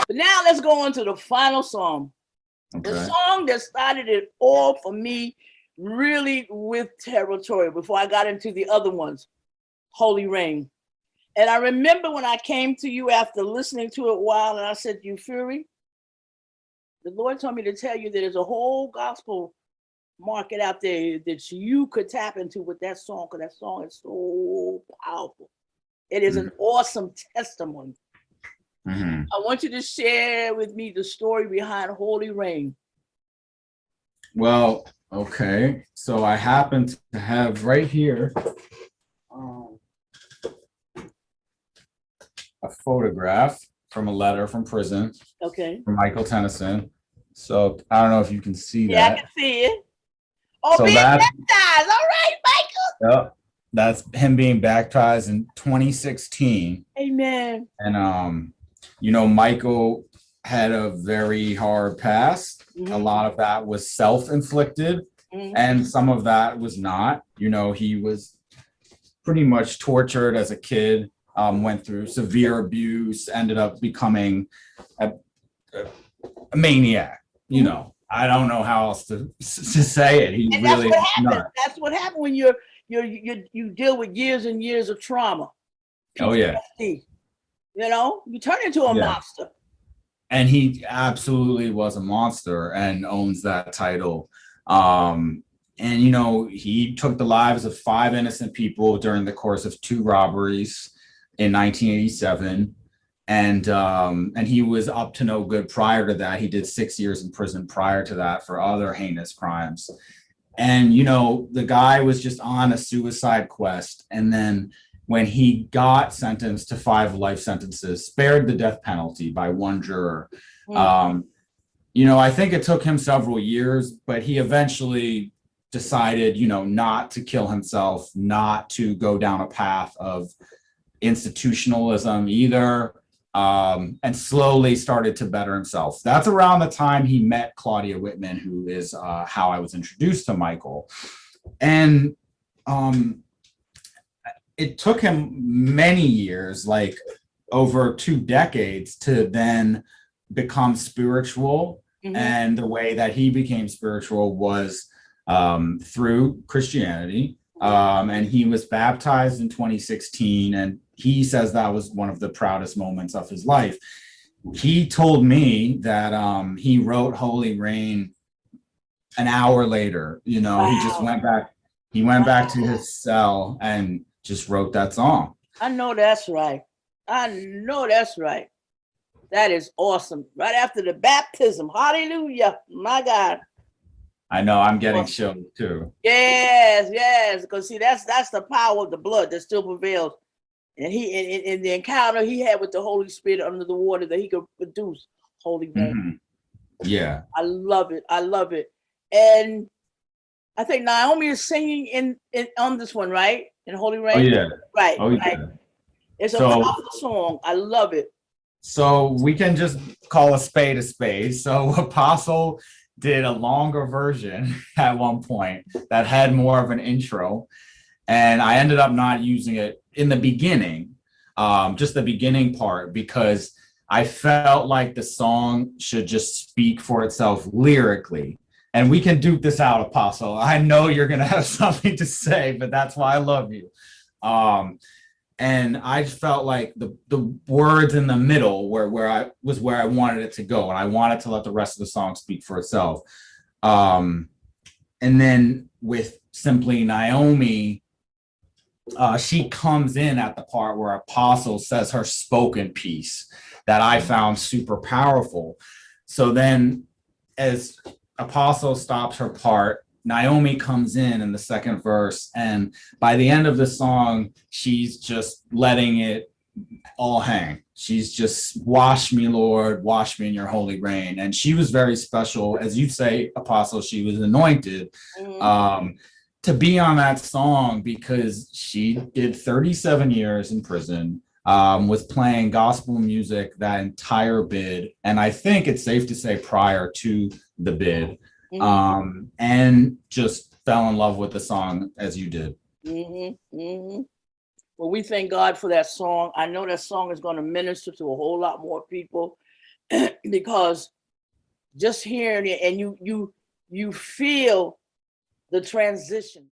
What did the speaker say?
But now let's go on to the final song. Okay. The song that started it all for me, really, with Territorial, before I got into the other ones, Holy Rain. And I remember when I came to you after listening to it a while, and I said, "You Fury, the Lord told me to tell you that there's a whole gospel market out there that you could tap into with that song, because that song is so powerful. It is an awesome testimony." I want you to share with me the story behind Holy Rain. Well, okay. So I happen to have right here a photograph from a letter from prison. Okay. From Michael Tenneson. So I don't know if you can see that. Yeah, I can see it. Oh, so being baptized. All right, Michael. Yep. That's him being baptized in 2016. Amen. And Michael had a very hard past. A lot of that was self-inflicted, and some of that was not. He was pretty much tortured as a kid, went through severe abuse, ended up becoming a maniac. I don't know how else to say it. He and really that's what happened. That's what happened when you deal with years and years of trauma. PTSD. Oh yeah. You turn into a monster. And he absolutely was a monster and owns that title. He took the lives of 5 innocent people during the course of 2 robberies in 1987. And he was up to no good prior to that. He did 6 years in prison prior to that for other heinous crimes. And, the guy was just on a suicide quest. And then when he got sentenced to 5 life sentences, spared the death penalty by 1 juror. I think it took him several years, but he eventually decided, not to kill himself, not to go down a path of institutionalism either, and slowly started to better himself. That's around the time he met Claudia Whitman, who is how I was introduced to Michael. And it took him many years, like over 2 decades, to then become spiritual. And the way that he became spiritual was through Christianity. And he was baptized in 2016. And he says that was one of the proudest moments of his life. He told me that he wrote Holy Rain an hour later. He just went back. He went back to his cell and just wrote that song. I know that's right. That is awesome. Right after the baptism. Hallelujah. My God. I know, I'm getting chilled too. Yes. Because see, that's the power of the blood that still prevails. And he in the encounter he had with the Holy Spirit under the water, that he could produce Holy Rain. Yeah. I love it. And I think Naomi is singing in on this one, right? In Holy Rain. Oh yeah. Right. Oh right. yeah. It's a powerful song. I love it. So we can just call a spade a spade. So Apostle did a longer version at one point that had more of an intro, and I ended up not using it in the beginning, just the beginning part, because I felt like the song should just speak for itself lyrically. And we can duke this out, Apostle. I know you're going to have something to say, but that's why I love you. And I felt like the words in the middle where I wanted it to go. And I wanted to let the rest of the song speak for itself. And then with Simply Naomi, she comes in at the part where Apostle says her spoken piece that I found super powerful. So then as Apostle stops her part, Naomi comes in the second verse, and by the end of the song, she's just letting it all hang. She's just, wash me, Lord, wash me in your holy rain. And she was very special. As you say, Apostle, she was anointed to be on that song, because she did 37 years in prison, was playing gospel music that entire bid. And I think it's safe to say prior to the bid. And just fell in love with the song as you did. Well, we thank God for that song. I know that song is going to minister to a whole lot more people. because just hearing it and you feel the transition.